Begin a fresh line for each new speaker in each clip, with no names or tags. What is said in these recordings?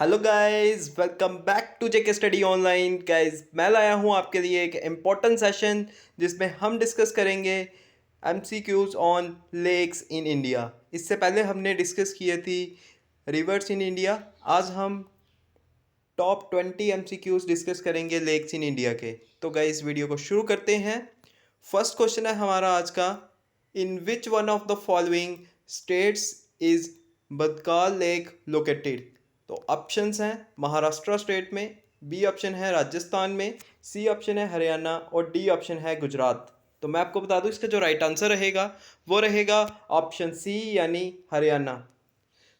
Hello guys, welcome back to JK study online. Guys, मैं लाया हूँ आपके लिए एक इम्पोर्टेंट सेशन जिसमें हम डिस्कस करेंगे MCQs on lakes in India. इससे पहले हमने डिस्कस किए थी रिवर्स इन इंडिया। आज हम टॉप 20 एमसीक्यूज डिस्कस करेंगे लेक्स इन इंडिया के। तो गाइस, वीडियो को शुरू करते हैं। फर्स्ट क्वेश्चन है हमारा आज का, in which one of the following states is Badkhal lake located. तो ऑप्शंस हैं महाराष्ट्र स्टेट में, बी ऑप्शन है राजस्थान में, सी ऑप्शन है हरियाणा और डी ऑप्शन है गुजरात। तो मैं आपको बता दूं इसका जो राइट आंसर रहेगा वो रहेगा ऑप्शन सी यानी हरियाणा।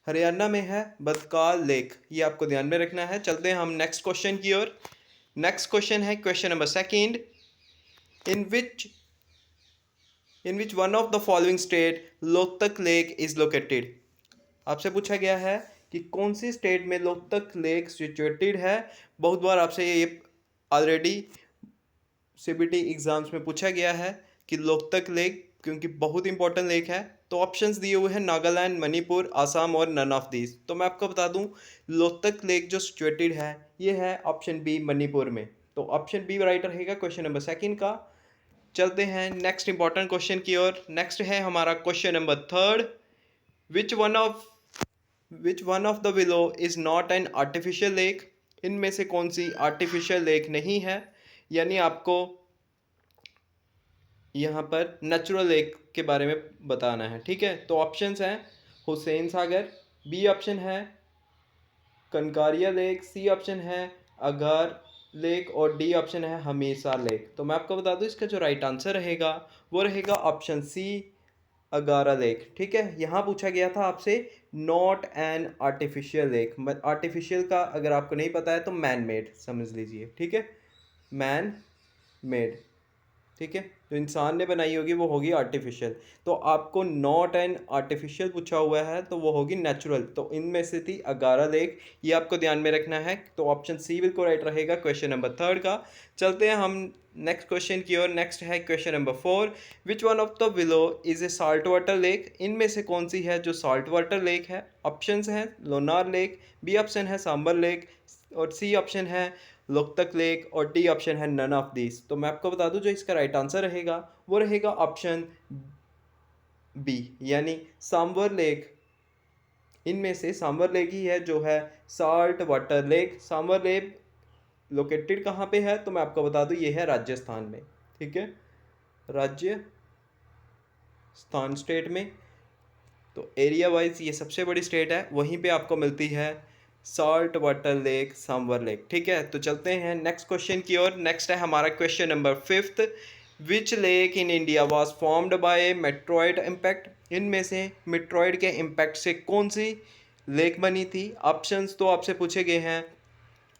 हरियाणा में है बदकाल लेक, ये आपको ध्यान में रखना है। चलते हैं हम नेक्स्ट क्वेश्चन की ओर। नेक्स्ट क्वेश्चन है question number second, in which in which one of the following state Loktak lake is located. आपसे पूछा गया है कि कौन सी स्टेट में लोकतक लेक सिचुएटेड है। बहुत बार आपसे ये ऑलरेडी सीबीटी एग्जाम्स में पूछा गया है कि लोकतक लेक क्योंकि बहुत इंपॉर्टेंट लेक है। तो ऑप्शंस दिए हुए हैं नागालैंड, मणिपुर, आसाम और नन ऑफ दीज। तो मैं आपको बता दूं लोकतक लेक जो सिचुएटेड है ये है ऑप्शन बी मणिपुर में। तो ऑप्शन बी राइट रहेगा क्वेश्चन नंबर सेकंड का। चलते हैं नेक्स्ट इंपॉर्टेंट क्वेश्चन की ओर। नेक्स्ट है हमारा question number third, which one of the below is not an artificial lake. इनमें से कौन सी आर्टिफिशियल लेक नहीं है, यानी आपको यहाँ पर नेचुरल लेक के बारे में बताना है। ठीक है, तो ऑप्शंस हैं हुसैन सागर, बी ऑप्शन है कनकारिया लेक, सी ऑप्शन है अगार लेक और डी ऑप्शन है हमीरसार लेक। तो मैं आपको बता दूं इसका जो राइट आंसर रहेगा वो रहेगा ऑप्शन सी अगारा लेक। ठीक है, यहाँ पूछा गया था आपसे not an artificial lake. Artificial का अगर आपको नहीं पता है तो मैन मेड समझ लीजिए। ठीक है, मैन मेड। ठीक है, जो इंसान ने बनाई होगी वो होगी आर्टिफिशियल। तो आपको नॉट एन आर्टिफिशियल पूछा हुआ है तो वो होगी नेचुरल। तो इनमें से थी अगारा लेक, ये आपको ध्यान में रखना है। तो ऑप्शन सी बिल्कुल राइट रहेगा क्वेश्चन नंबर थर्ड का। चलते हैं हम नेक्स्ट क्वेश्चन की ओर। नेक्स्ट है question number four, which one of the below is A salt water lake. इनमें से कौन सी है जो साल्ट वाटर लेक है। ऑप्शंस हैं लोनार लेक, बी ऑप्शन है सांबर लेक और सी ऑप्शन है लोकतक लेक और डी ऑप्शन है नन ऑफ दिस। तो मैं आपको बता दूं जो इसका राइट आंसर रहेगा वो रहेगा ऑप्शन बी यानी सांबर लेक। इनमें से सांबर लेक ही है जो है salt water lake. Sambhar lake located कहाँ पे है तो मैं आपको बता दूं ये है राजस्थान में। ठीक है, राजस्थान स्टेट में। तो एरिया वाइज ये सबसे बड़ी स्टेट है, वहीं पे आपको मिलती है salt water lake Sambhar lake. ठीक है, तो चलते हैं नेक्स्ट क्वेश्चन की ओर। नेक्स्ट है हमारा question number fifth, which lake in India was formed by meteoroid impact. इनमें से मेट्रॉइड के इम्पैक्ट से कौन सी लेक बनी थी। ऑप्शंस तो आपसे पूछे गए हैं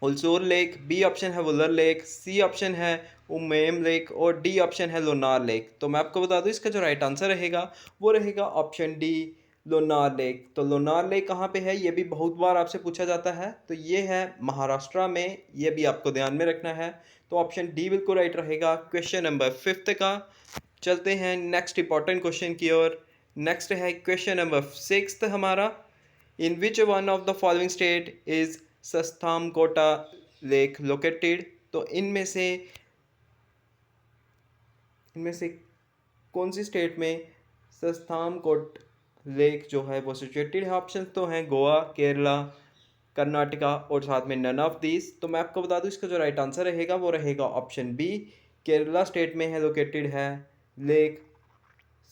हुलसूर लेक, बी ऑप्शन है वुलर लेक, सी ऑप्शन है उमेम लेक और डी ऑप्शन है लोनार लेक। तो मैं आपको बता दूं इसका जो राइट आंसर रहेगा वो रहेगा ऑप्शन डी लोनार लेक। तो लोनार लेक कहाँ पे है ये भी बहुत बार आपसे पूछा जाता है। तो ये है महाराष्ट्र में, ये भी आपको ध्यान में रखना है। तो ऑप्शन डी बिल्कुल राइट रहेगा क्वेश्चन नंबर फिफ्थ का। चलते हैं नेक्स्ट इंपॉर्टेंट क्वेश्चन की ओर। नेक्स्ट है क्वेश्चन नंबर सिक्स्थ हमारा, in which one of the following state is Sasthamkotta lake located. तो इनमें से कौन सी स्टेट में सस्थाम कोट लेक जो है वो सिचुएटेड है। ऑप्शन तो हैं गोवा, केरला, कर्नाटका और साथ में नन ऑफ दीज। तो मैं आपको बता दूं इसका जो राइट आंसर रहेगा वो रहेगा ऑप्शन बी, केरला स्टेट में है लोकेटेड है लेक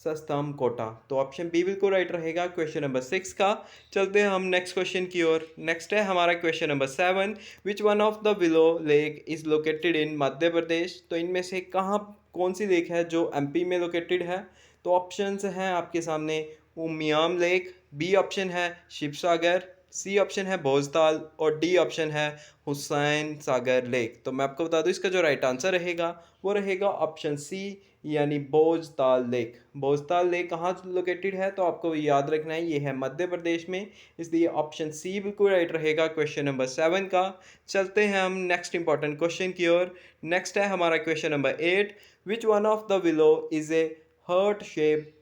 सस्तम कोटा। तो ऑप्शन बी बिल्कुल राइट रहेगा क्वेश्चन नंबर सिक्स का। चलते हैं हम नेक्स्ट क्वेश्चन की ओर। नेक्स्ट है हमारा question number seven, which one of the below lake is located in Madhya Pradesh. तो इनमें से कौन सी लेक है जो एमपी में लोकेटेड है। तो ऑप्शंस हैं आपके सामने उमियाम लेक, बी ऑप्शन है शिव सागर, सी ऑप्शन है भोजताल और डी ऑप्शन है हुसैन सागर लेक। तो मैं आपको बता दूं इसका जो राइट आंसर रहेगा वो रहेगा ऑप्शन सी यानी भोजताल लेक। भोजताल लेक कहाँ लोकेटेड है तो आपको याद रखना है ये है मध्य प्रदेश में, इसलिए ऑप्शन सी बिल्कुल राइट रहेगा क्वेश्चन नंबर सेवन का। चलते हैं हम नेक्स्ट इंपॉर्टेंट क्वेश्चन की ओर। नेक्स्ट है हमारा question number eight, which one of the below is a heart shape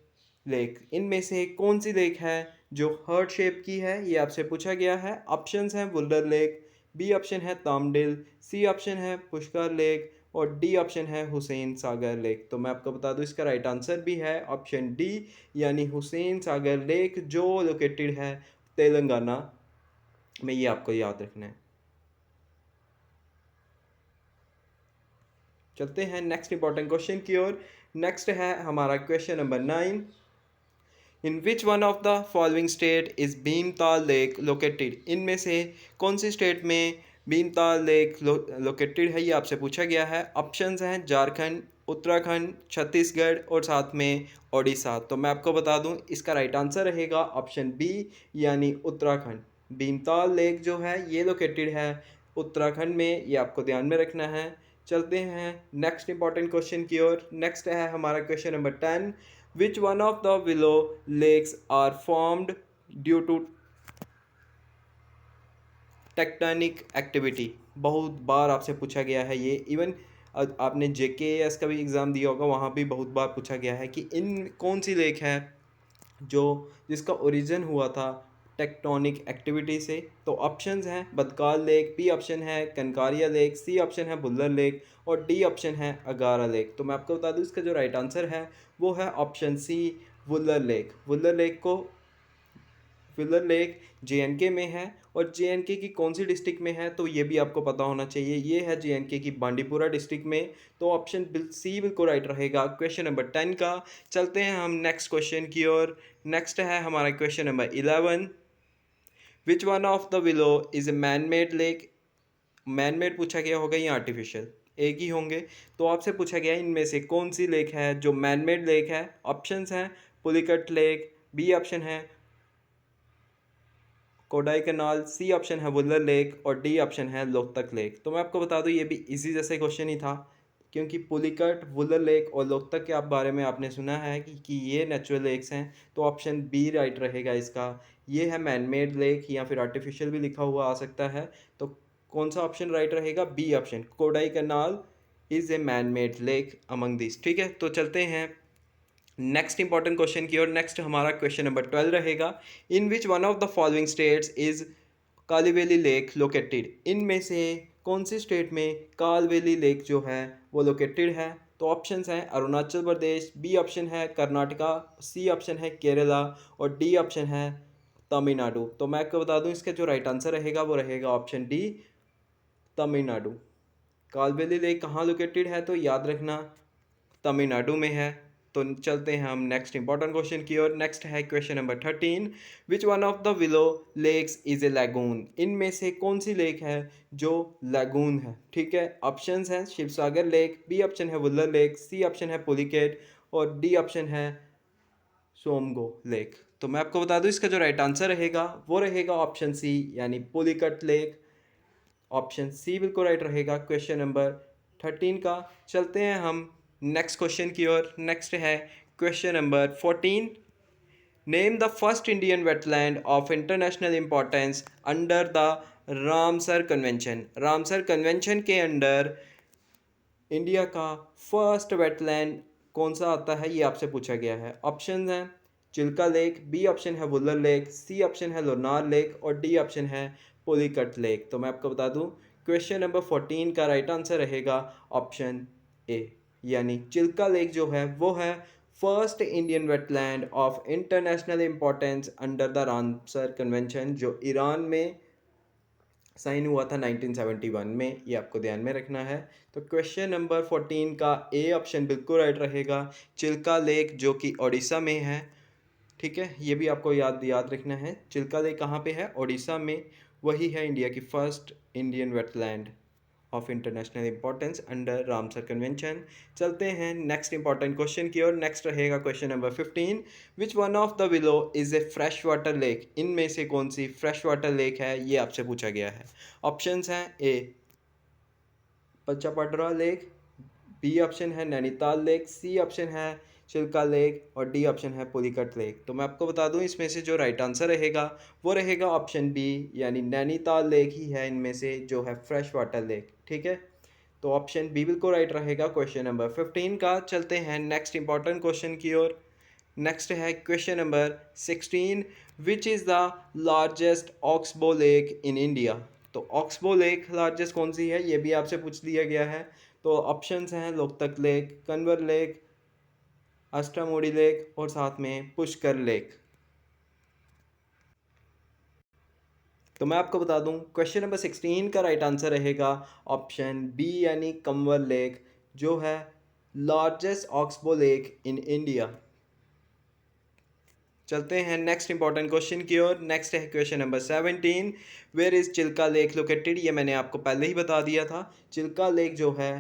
lake. इनमें से कौन सी लेक है जो हार्ट शेप की है, ये आपसे पूछा गया है। ऑप्शंस हैं वुलर लेक, बी ऑप्शन है तामडिल, सी ऑप्शन है पुष्कर लेक और डी ऑप्शन है हुसैन सागर लेक। तो मैं आपको बता दूं इसका राइट आंसर भी है ऑप्शन डी, यानी हुसैन सागर लेक, जो लोकेटेड है तेलंगाना में। ये आपको याद रखना है। चलते हैं नेक्स्ट इंपॉर्टेंट क्वेश्चन की ओर। नेक्स्ट है हमारा question number 9। In which one of the following state is Bhimtal lake located? इनमें से कौन सी स्टेट में भीमताल लेक लोकेटेड है, ये आपसे पूछा गया है। ऑप्शंस हैं झारखंड, उत्तराखंड, छत्तीसगढ़ और साथ में ओडिशा। तो मैं आपको बता दूं इसका राइट आंसर रहेगा ऑप्शन बी, यानी उत्तराखंड। भीमताल लेक जो है ये लोकेटेड है उत्तराखंड में, ये आपको ध्यान में रखना है। चलते हैं नेक्स्ट इंपॉर्टेंट क्वेश्चन की ओर। नेक्स्ट है हमारा question number 10। Which one of the below lakes are formed due to tectonic activity? बहुत बार आपसे पूछा गया है ये। इवन आपने जेकेएस का भी एग्ज़ाम दिया होगा, वहाँ भी बहुत बार पूछा गया है कि इन कौन सी लेक है जो जिसका ओरिजिन हुआ था टेक्टोनिक एक्टिविटी से। तो ऑप्शंस हैं बदकाल लेक, बी ऑप्शन है कनकारिया लेक, सी ऑप्शन है बुल्लर लेक और डी ऑप्शन है अगारा लेक। तो मैं आपको बता दूं इसका जो राइट आंसर है वो है option C, Wular lake. Wular lake को वुलर लेक जेएनके में है, और जेएनके की कौन सी डिस्ट्रिक्ट में है तो ये भी आपको पता होना चाहिए। ये है जेएनके की बांडीपुरा डिस्ट्रिक्ट में। तो ऑप्शन सी बिल्कुल राइट रहेगा क्वेश्चन नंबर 10 का। चलते हैं हम नेक्स्ट क्वेश्चन की ओर। नेक्स्ट है हमारा question number 11। Which one of the below is A man made lake? Man made पूछा गया होगा या आर्टिफिशियल, एक ही होंगे। तो आपसे पूछा गया इनमें से कौन सी लेक है जो मैन मेड लेक है। ऑप्शंस हैं पुलिकट लेक, बी ऑप्शन है कोडाई कैनाल, सी ऑप्शन है वुलर लेक और डी ऑप्शन है लोकतक लेक। तो मैं आपको बता दूं ये भी इजी जैसे क्वेश्चन ही था, क्योंकि पुलिकट, वुलर लेक और लोकतक के आप बारे में आपने सुना है कि ये नेचुरल लेक्स हैं। तो ऑप्शन बी राइट रहेगा इसका। ये है मैन मेड लेक, या फिर आर्टिफिशियल भी लिखा हुआ आ सकता है। तो कौन सा ऑप्शन राइट रहेगा? B option, Kodaikanal is a man made lake among this. ठीक है, तो चलते हैं नेक्स्ट इंपॉर्टेंट क्वेश्चन की और। नेक्स्ट हमारा क्वेश्चन नंबर 12 रहेगा। In which one of the following states is Kaliveli lake located? इनमें से कौन सी स्टेट में कालवेली लेक जो है वो लोकेटेड है? तो ऑप्शंस हैं अरुणाचल प्रदेश, बी ऑप्शन है कर्नाटका, सी ऑप्शन है केरला और डी ऑप्शन है तमिलनाडु। तो मैं आपको बता दूं इसका जो राइट आंसर रहेगा वो रहेगा ऑप्शन डी, तमिलनाडु। कालवेली लेक कहाँ लोकेटेड है तो याद रखना तमिलनाडु में है। तो चलते हैं हम नेक्स्ट इंपॉर्टेंट क्वेश्चन की ओर। नेक्स्ट है question number 13। Which one of the below lakes is a lagoon? इनमें से कौन सी लेक है जो लैगून है? ठीक है, ऑप्शंस हैं शिवसागर लेक, बी ऑप्शन है वुलर लेक, सी ऑप्शन है पुलिकेट और डी ऑप्शन है सोमगो लेक। तो मैं आपको बता दूं इसका जो राइट आंसर रहेगा वो रहेगा ऑप्शन सी, यानी पुलिकट लेक। ऑप्शन सी बिल्कुल राइट रहेगा क्वेश्चन नंबर 13 का। चलते हैं हम नेक्स्ट क्वेश्चन की ओर। नेक्स्ट है question number 14। Name the first Indian wetland of international importance under the Ramsar convention? Ramsar convention के अंडर इंडिया का फर्स्ट वेटलैंड कौन सा आता है, ये आपसे पूछा गया है। ऑप्शन हैं चिल्का लेक, बी ऑप्शन है वुलर लेक, सी ऑप्शन है लोनार लेक और डी ऑप्शन है पुलिकट लेक। तो मैं आपको बता दूं क्वेश्चन नंबर 14 का राइट आंसर रहेगा ऑप्शन ए, यानी चिल्का लेक जो है वो है first Indian wetland of international importance under the Ramsar convention, जो ईरान में साइन हुआ था 1971 में। ये आपको ध्यान में रखना है। तो क्वेश्चन नंबर 14 का ए ऑप्शन बिल्कुल राइट रहेगा, चिल्का लेक जो कि ओडिशा में है। ठीक है, ये भी आपको याद याद रखना है। चिल्का लेक कहाँ पे है? ओडिशा में। वही है इंडिया की first Indian wetland of international importance under Ramsar convention. चलते हैं नेक्स्ट इंपॉर्टेंट क्वेश्चन की ओर। नेक्स्ट रहेगा question number 15। Which one of the below is A fresh water lake? इनमें से कौन सी फ्रेश वाटर लेक है, ये आपसे पूछा गया है। ऑप्शंस हैं ए पचपड्रा लेक, बी ऑप्शन है नैनीताल लेक, सी ऑप्शन है चिल्का लेक और डी ऑप्शन है पुलिकट लेक। तो मैं आपको बता दूं इसमें से जो राइट आंसर रहेगा वो रहेगा ऑप्शन बी, यानी नैनीताल लेक ही है इनमें से जो है फ्रेश वाटर लेक। ठीक है, तो ऑप्शन बी बिल्कुल राइट रहेगा क्वेश्चन नंबर 15 का। चलते हैं नेक्स्ट इंपॉर्टेंट क्वेश्चन की ओर। नेक्स्ट है question number 16, which is the largest oxbow lake in India. तो ऑक्सबो लेक लार्जेस्ट कौन सी है, ये भी आपसे पूछ लिया गया है। तो ऑप्शंस हैं Loktak lake, Kanwar lake, Ashtamudi lake और साथ में पुष्कर लेक। तो मैं आपको बता दूं क्वेश्चन नंबर 16 का राइट आंसर रहेगा ऑप्शन बी यानी कंवर लेक, जो है largest oxbow lake in India. चलते हैं नेक्स्ट इंपॉर्टेंट क्वेश्चन की ओर। नेक्स्ट है question number 17, where is Chilka lake located. ये मैंने आपको पहले ही बता दिया था। चिल्का लेक जो है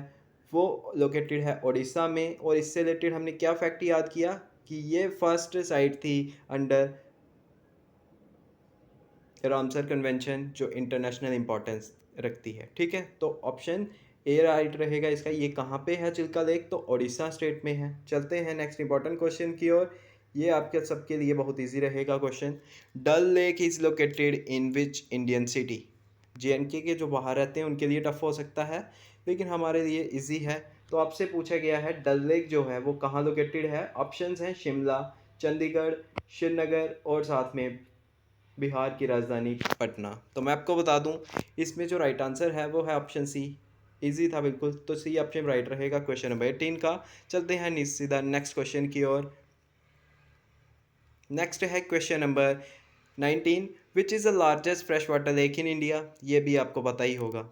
वो लोकेटेड है उड़ीसा में। और इससे रिलेटेड हमने क्या फैक्ट याद किया कि ये फर्स्ट साइट थी अंडर रामसर कन्वेंशन, जो इंटरनेशनल इंपॉर्टेंस रखती है। ठीक है, तो ऑप्शन ए राइट रहेगा इसका। ये कहाँ पे है चिल्का लेक, तो उड़ीसा स्टेट में है। चलते हैं नेक्स्ट इंपॉर्टेंट क्वेश्चन की ओर। ये आपके सबके लिए बहुत इजी रहेगा question. Dal lake is located in which Indian city. JNK के जो बाहर रहते हैं उनके लिए टफ हो सकता है, लेकिन हमारे लिए इजी है। तो आपसे पूछा गया है डल लेक जो है वो कहाँ लोकेटेड है। ऑप्शंस हैं शिमला, चंडीगढ़, श्रीनगर और साथ में बिहार की राजधानी पटना। तो मैं आपको बता दूं इसमें जो राइट आंसर है वो है ऑप्शन सी। इजी था बिल्कुल, तो सी ऑप्शन राइट रहेगा क्वेश्चन नंबर 18 का। चलते हैं सीधा नेक्स्ट क्वेश्चन की ओर। नेक्स्ट है question number 19, which is the largest fresh water lake in India. ये भी आपको पता ही होगा।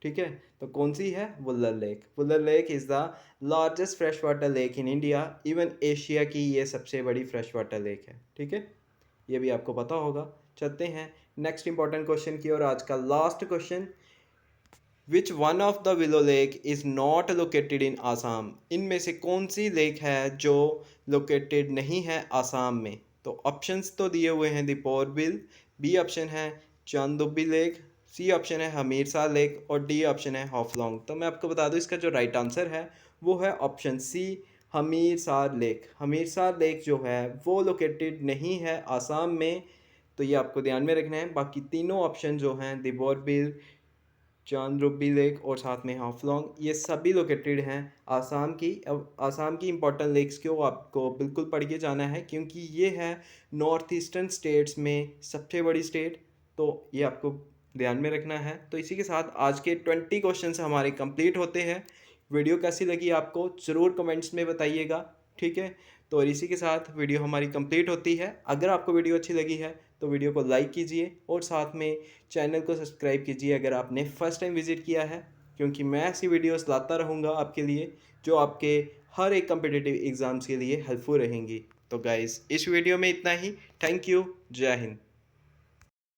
ठीक है, तो कौन सी है, Wular lake. Wular lake is the largest fresh water lake in India. Even Asia की ये सबसे बड़ी फ्रेश वाटर लेक है। ठीक है, ये भी आपको पता होगा। चलते हैं नेक्स्ट इंपॉर्टेंट क्वेश्चन की और आज का last question, which one of the willow lake is not located in Assam. इनमें से कौन सी लेक है जो लोकेटेड नहीं है आसाम में। तो ऑप्शंस तो दिए हुए हैं दीपोर बिल, बी ऑप्शन है चांदुबी लेक, सी ऑप्शन है हमीरसार लेक और डी ऑप्शन है हॉफलॉन्ग। तो मैं आपको बता दूं इसका जो राइट आंसर है वो है ऑप्शन सी हमीरसार लेक। हमीरसार लेक जो है वो लोकेटेड नहीं है आसाम में। तो ये आपको ध्यान में रखना है। बाकी तीनों ऑप्शन जो हैं दिबोर बिल, चांद्रुबी लेक और साथ में हाफलॉन्ग, ये सभी लोकेटेड हैं आसाम की। अब आसाम की इंपॉर्टेंट लेक्स को आपको बिल्कुल पढ़ के जाना है, क्योंकि ये है नॉर्थ ईस्टर्न स्टेट्स में सबसे बड़ी स्टेट। तो ये आपको ध्यान में रखना है। तो इसी के साथ आज के 20 क्वेश्चन हमारे कंप्लीट होते हैं। वीडियो कैसी लगी आपको ज़रूर कमेंट्स में बताइएगा। ठीक है, तो और इसी के साथ वीडियो हमारी कंप्लीट होती है। अगर आपको वीडियो अच्छी लगी है तो वीडियो को लाइक कीजिए और साथ में चैनल को सब्सक्राइब कीजिए अगर आपने फर्स्ट टाइम विज़िट किया है, क्योंकि मैं ऐसी वीडियोस लाता रहूँगा आपके लिए जो आपके हर एक कम्पिटिटिव एग्ज़ाम्स के लिए हेल्पफुल रहेंगी। तो गाइज़ इस वीडियो में इतना ही। थैंक यू, जय हिंद।